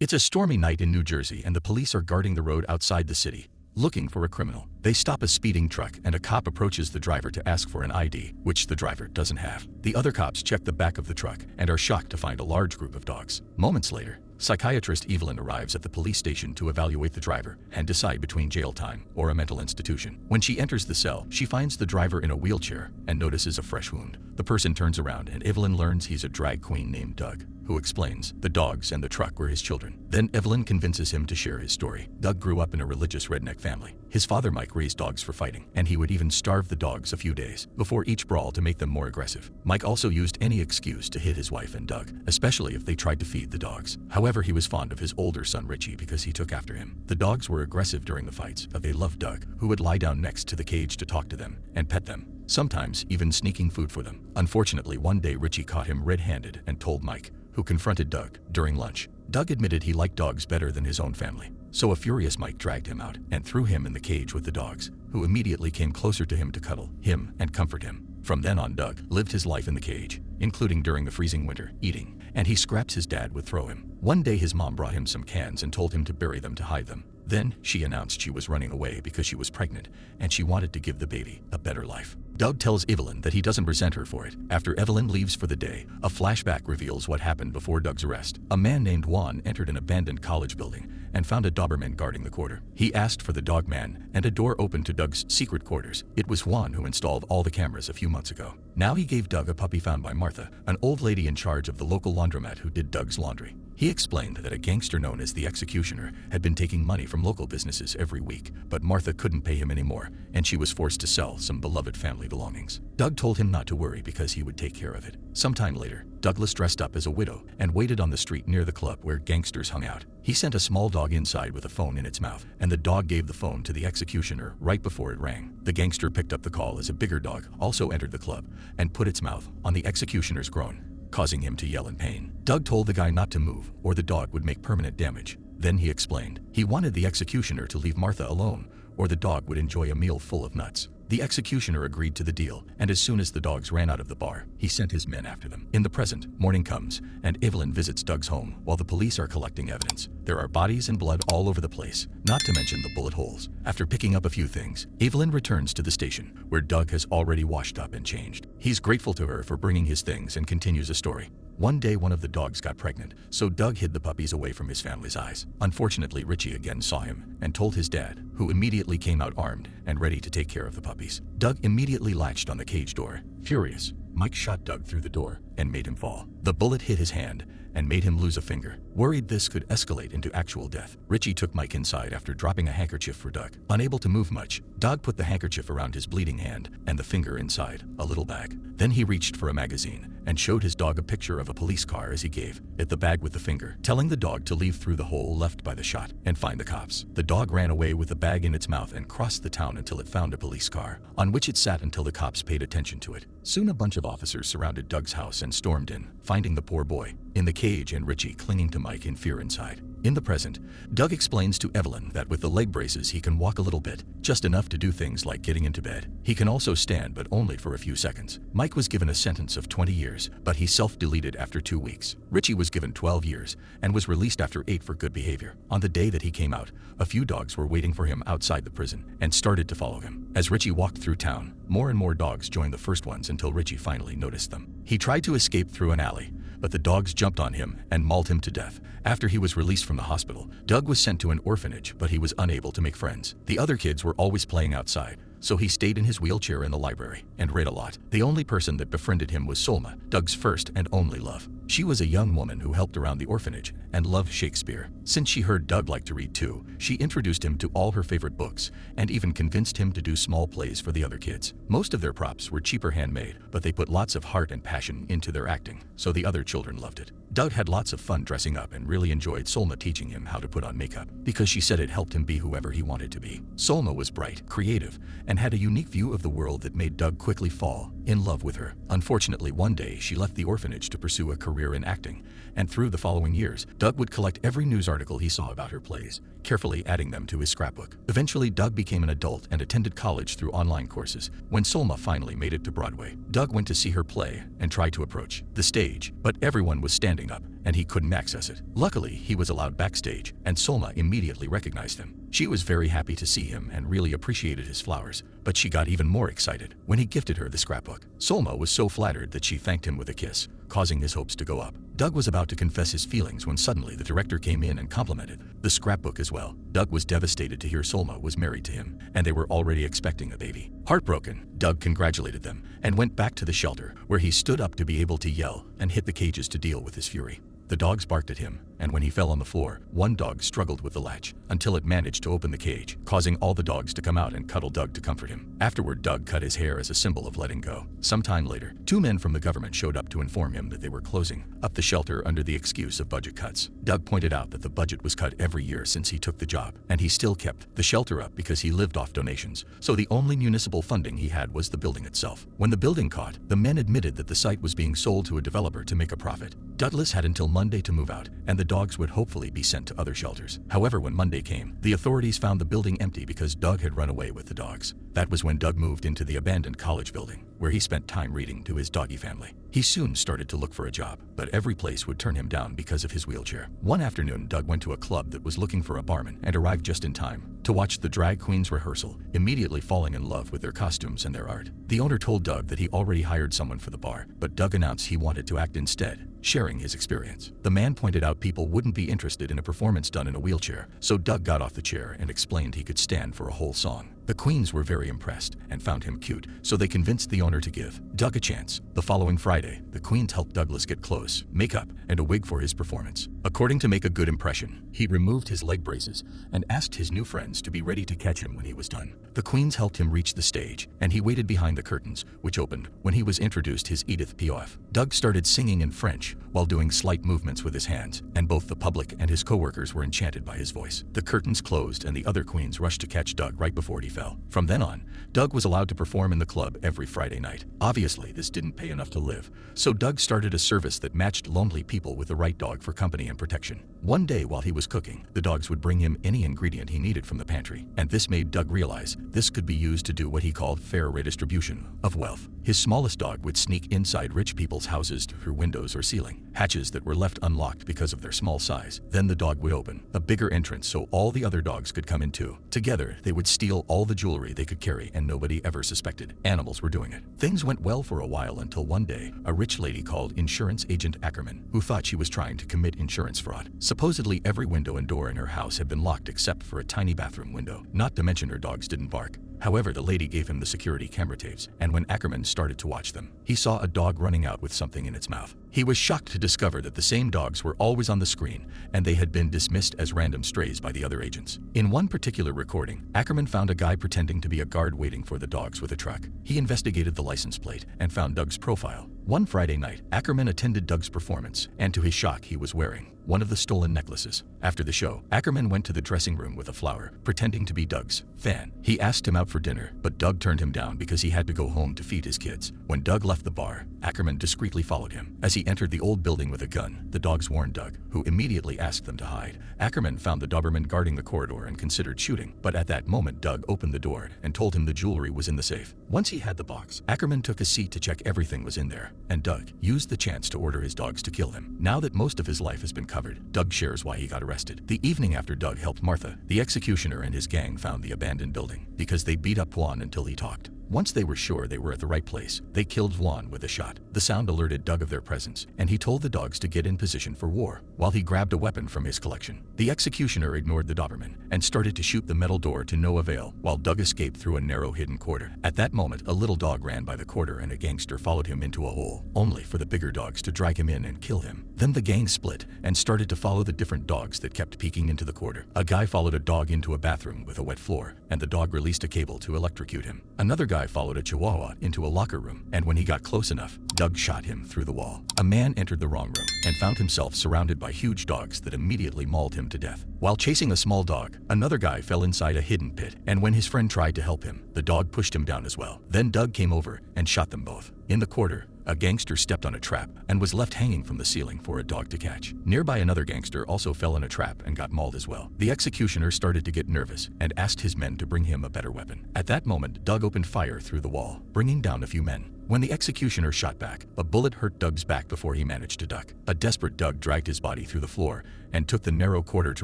It's a stormy night in New Jersey and the police are guarding the road outside the city, looking for a criminal. They stop a speeding truck and a cop approaches the driver to ask for an ID, which the driver doesn't have. The other cops check the back of the truck and are shocked to find a large group of dogs. Moments later, psychiatrist Evelyn arrives at the police station to evaluate the driver and decide between jail time or a mental institution. When she enters the cell, she finds the driver in a wheelchair and notices a fresh wound. The person turns around and Evelyn learns he's a drag queen named Doug, who explains the dogs and the truck were his children. Then Evelyn convinces him to share his story. Doug grew up in a religious redneck family. His father Mike raised dogs for fighting, and he would even starve the dogs a few days before each brawl to make them more aggressive. Mike also used any excuse to hit his wife and Doug, especially if they tried to feed the dogs. However, he was fond of his older son Richie because he took after him. The dogs were aggressive during the fights, but they loved Doug, who would lie down next to the cage to talk to them and pet them, sometimes even sneaking food for them. Unfortunately, one day Richie caught him red-handed and told Mike, who confronted Doug during lunch. Doug admitted he liked dogs better than his own family. So a furious Mike dragged him out and threw him in the cage with the dogs, who immediately came closer to him to cuddle him and comfort him. From then on, Doug lived his life in the cage, including during the freezing winter, eating, and he scraps his dad would throw him. One day his mom brought him some cans and told him to bury them to hide them. Then she announced she was running away because she was pregnant and she wanted to give the baby a better life. Doug tells Evelyn that he doesn't resent her for it. After Evelyn leaves for the day, a flashback reveals what happened before Doug's arrest. A man named Juan entered an abandoned college building and found a Doberman guarding the quarter. He asked for the dog man, and a door opened to Doug's secret quarters. It was Juan who installed all the cameras a few months ago. Now he gave Doug a puppy found by Martha, an old lady in charge of the local laundromat who did Doug's laundry. He explained that a gangster known as the Executioner had been taking money from local businesses every week, but Martha couldn't pay him anymore, and she was forced to sell some beloved family belongings. Doug told him not to worry because he would take care of it. Sometime later, Douglas dressed up as a widow and waited on the street near the club where gangsters hung out. He sent a small dog inside with a phone in its mouth, and the dog gave the phone to the Executioner right before it rang. The gangster picked up the call as a bigger dog also entered the club and put its mouth on the Executioner's groin, causing him to yell in pain. Doug told the guy not to move or the dog would make permanent damage. Then he explained he wanted the Executioner to leave Martha alone or the dog would enjoy a meal full of nuts. The Executioner agreed to the deal, and as soon as the dogs ran out of the bar, he sent his men after them. In the present, morning comes, and Evelyn visits Doug's home while the police are collecting evidence. There are bodies and blood all over the place, not to mention the bullet holes. After picking up a few things, Evelyn returns to the station, where Doug has already washed up and changed. He's grateful to her for bringing his things and continues a story. One day one of the dogs got pregnant, so Doug hid the puppies away from his family's eyes. Unfortunately, Richie again saw him and told his dad, who immediately came out armed and ready to take care of the puppies. Doug immediately latched on the cage door. Furious, Mike shot Doug through the door and made him fall. The bullet hit his hand and made him lose a finger. Worried this could escalate into actual death, Richie took Mike inside after dropping a handkerchief for Doug. Unable to move much, Doug put the handkerchief around his bleeding hand and the finger inside a little bag. Then he reached for a magazine and showed his dog a picture of a police car as he gave it the bag with the finger, telling the dog to leave through the hole left by the shot and find the cops. The dog ran away with the bag in its mouth and crossed the town until it found a police car, on which it sat until the cops paid attention to it. Soon a bunch of officers surrounded Doug's house and stormed in, finding the poor boy in the cage and Richie clinging to Mike in fear inside. In the present, Doug explains to Evelyn that with the leg braces he can walk a little bit, just enough to do things like getting into bed. He can also stand, but only for a few seconds. Mike was given a sentence of 20 years, but he self-deleted after 2 weeks. Richie was given 12 years and was released after 8 for good behavior. On the day that he came out, a few dogs were waiting for him outside the prison and started to follow him. As Richie walked through town, more and more dogs joined the first ones until Richie finally noticed them. He tried to escape through an alley, but the dogs jumped on him and mauled him to death. After he was released from the hospital, Doug was sent to an orphanage, but he was unable to make friends. The other kids were always playing outside, so he stayed in his wheelchair in the library and read a lot. The only person that befriended him was Solma, Doug's first and only love. She was a young woman who helped around the orphanage and loved Shakespeare. Since she heard Doug liked to read too, she introduced him to all her favorite books and even convinced him to do small plays for the other kids. Most of their props were cheaper handmade, but they put lots of heart and passion into their acting, so the other children loved it. Doug had lots of fun dressing up and really enjoyed Solma teaching him how to put on makeup, because she said it helped him be whoever he wanted to be. Solma was bright, creative, and had a unique view of the world that made Doug quickly fall in love with her. Unfortunately, one day she left the orphanage to pursue a career in acting, and through the following years, Doug would collect every news article he saw about her plays, carefully adding them to his scrapbook. Eventually, Doug became an adult and attended college through online courses. When Solma finally made it to Broadway, Doug went to see her play and tried to approach the stage, but everyone was standing up and he couldn't access it. Luckily, he was allowed backstage, and Solma immediately recognized him. She was very happy to see him and really appreciated his flowers, but she got even more excited when he gifted her the scrapbook. Solma was so flattered that she thanked him with a kiss, causing his hopes to go up. Doug was about to confess his feelings when suddenly the director came in and complimented the scrapbook as well. Doug was devastated to hear Solma was married to him, and they were already expecting a baby. Heartbroken, Doug congratulated them and went back to the shelter, where he stood up to be able to yell and hit the cages to deal with his fury. The dogs barked at him, and when he fell on the floor, one dog struggled with the latch until it managed to open the cage, causing all the dogs to come out and cuddle Doug to comfort him. Afterward, Doug cut his hair as a symbol of letting go. Sometime later, two men from the government showed up to inform him that they were closing up the shelter under the excuse of budget cuts. Doug pointed out that the budget was cut every year since he took the job, and he still kept the shelter up because he lived off donations, so the only municipal funding he had was the building itself. When the building caught, the men admitted that the site was being sold to a developer to make a profit. Douglas had until Monday to move out, and the dogs would hopefully be sent to other shelters. However, when Monday came, the authorities found the building empty because Doug had run away with the dogs. That was when Doug moved into the abandoned college building, where he spent time reading to his doggy family. He soon started to look for a job, but every place would turn him down because of his wheelchair. One afternoon, Doug went to a club that was looking for a barman and arrived just in time to watch the drag queens rehearsal, immediately falling in love with their costumes and their art. The owner told Doug that he already hired someone for the bar, but Doug announced he wanted to act instead, sharing his experience. The man pointed out people wouldn't be interested in a performance done in a wheelchair, so Doug got off the chair and explained he could stand for a whole song. The queens were very impressed and found him cute, so they convinced the owner to give Doug a chance. The following Friday, the queens helped Douglas get clothes, makeup, and a wig for his performance. According to make a good impression, he removed his leg braces and asked his new friends to be ready to catch him when he was done. The queens helped him reach the stage, and he waited behind the curtains, which opened when he was introduced his Edith Piaf. Doug started singing in French while doing slight movements with his hands, and both the public and his co-workers were enchanted by his voice. The curtains closed, and the other queens rushed to catch Doug right before he fell. From then on, Doug was allowed to perform in the club every Friday night. Obviously, this didn't pay enough to live, so Doug started a service that matched lonely people with the right dog for company and protection. One day while he was cooking, the dogs would bring him any ingredient he needed from the pantry, and this made Doug realize this could be used to do what he called fair redistribution of wealth. His smallest dog would sneak inside rich people's houses through windows or ceiling hatches that were left unlocked because of their small size. Then the dog would open a bigger entrance so all the other dogs could come in too. Together, they would steal all the jewelry they could carry, and nobody ever suspected animals were doing it. Things went well for a while until one day, a rich lady called insurance agent Ackerman, who thought she was trying to commit insurance fraud. Supposedly, every window and door in her house had been locked except for a tiny bathroom window, not to mention her dogs didn't bark. However, the lady gave him the security camera tapes, and when Ackerman started to watch them, he saw a dog running out with something in its mouth. He was shocked to discover that the same dogs were always on the screen, and they had been dismissed as random strays by the other agents. In one particular recording, Ackerman found a guy pretending to be a guard waiting for the dogs with a truck. He investigated the license plate and found Doug's profile. One Friday night, Ackerman attended Doug's performance, and to his shock, he was wearing one of the stolen necklaces. After the show, Ackerman went to the dressing room with a flower, pretending to be Doug's fan. He asked him out for dinner, but Doug turned him down because he had to go home to feed his kids. When Doug left the bar, Ackerman discreetly followed him. As he entered the old building with a gun, the dogs warned Doug, who immediately asked them to hide. Ackerman found the Doberman guarding the corridor and considered shooting, but at that moment Doug opened the door and told him the jewelry was in the safe. Once he had the box, Ackerman took a seat to check everything was in there, and Doug used the chance to order his dogs to kill him. Now that most of his life has been covered, Doug shares why he got arrested. The evening after Doug helped Martha, the executioner and his gang found the abandoned building because they beat up Juan until he talked. Once they were sure they were at the right place, they killed Juan with a shot. The sound alerted Doug of their presence, and he told the dogs to get in position for war, while he grabbed a weapon from his collection. The executioner ignored the Doberman and started to shoot the metal door to no avail, while Doug escaped through a narrow hidden corridor. At that moment, a little dog ran by the corridor and a gangster followed him into a hole, only for the bigger dogs to drag him in and kill him. Then the gang split and started to follow the different dogs that kept peeking into the corridor. A guy followed a dog into a bathroom with a wet floor, and the dog released a cable to electrocute him. Another guy followed a Chihuahua into a locker room, and when he got close enough, Doug shot him through the wall. A man entered the wrong room and found himself surrounded by huge dogs that immediately mauled him to death. While chasing a small dog, another guy fell inside a hidden pit, and when his friend tried to help him, the dog pushed him down as well. Then Doug came over and shot them both. In the corridor, a gangster stepped on a trap and was left hanging from the ceiling for a dog to catch. Nearby, another gangster also fell in a trap and got mauled as well. The executioner started to get nervous and asked his men to bring him a better weapon. At that moment, Doug opened fire through the wall, bringing down a few men. When the executioner shot back, a bullet hurt Doug's back before he managed to duck. A desperate Doug dragged his body through the floor and took the narrow corridor to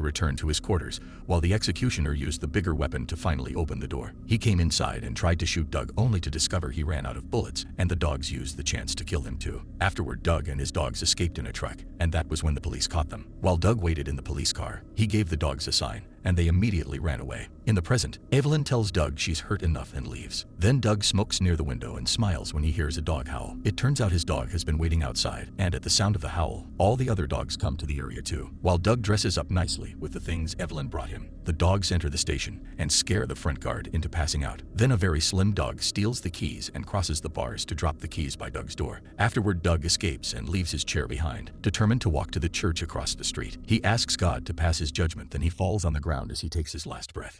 return to his quarters, while the executioner used the bigger weapon to finally open the door. He came inside and tried to shoot Doug, only to discover he ran out of bullets, and the dogs used the chance to kill him too. Afterward, Doug and his dogs escaped in a truck, and that was when the police caught them. While Doug waited in the police car, he gave the dogs a sign, and they immediately ran away. In the present, Evelyn tells Doug she's hurt enough and leaves. Then Doug smokes near the window and smiles when he hears a dog howl. It turns out his dog has been waiting outside, and at the sound of the howl, all the other dogs come to the area too. While Doug dresses up nicely with the things Evelyn brought him, the dogs enter the station and scare the front guard into passing out. Then a very slim dog steals the keys and crosses the bars to drop the keys by Doug's door. Afterward, Doug escapes and leaves his chair behind, determined to walk to the church across the street. He asks God to pass his judgment, then he falls on the ground as he takes his last breath.